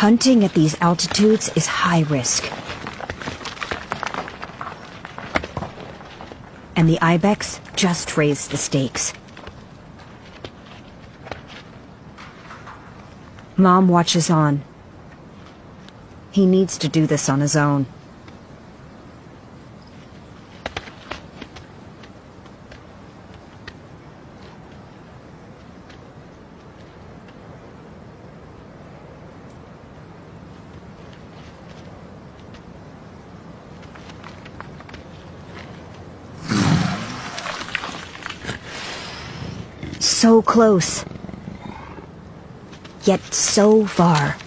Hunting at these altitudes is high risk. And the ibex just raised the stakes. Mom watches on. He needs to do this on his own. So close, yet so far.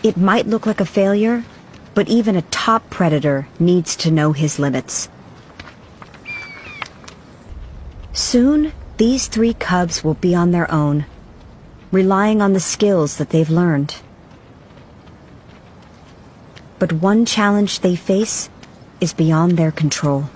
It might look like a failure, but even a top predator needs to know his limits. Soon, these 3 cubs will be on their own, relying on the skills that they've learned. But one challenge they face is beyond their control.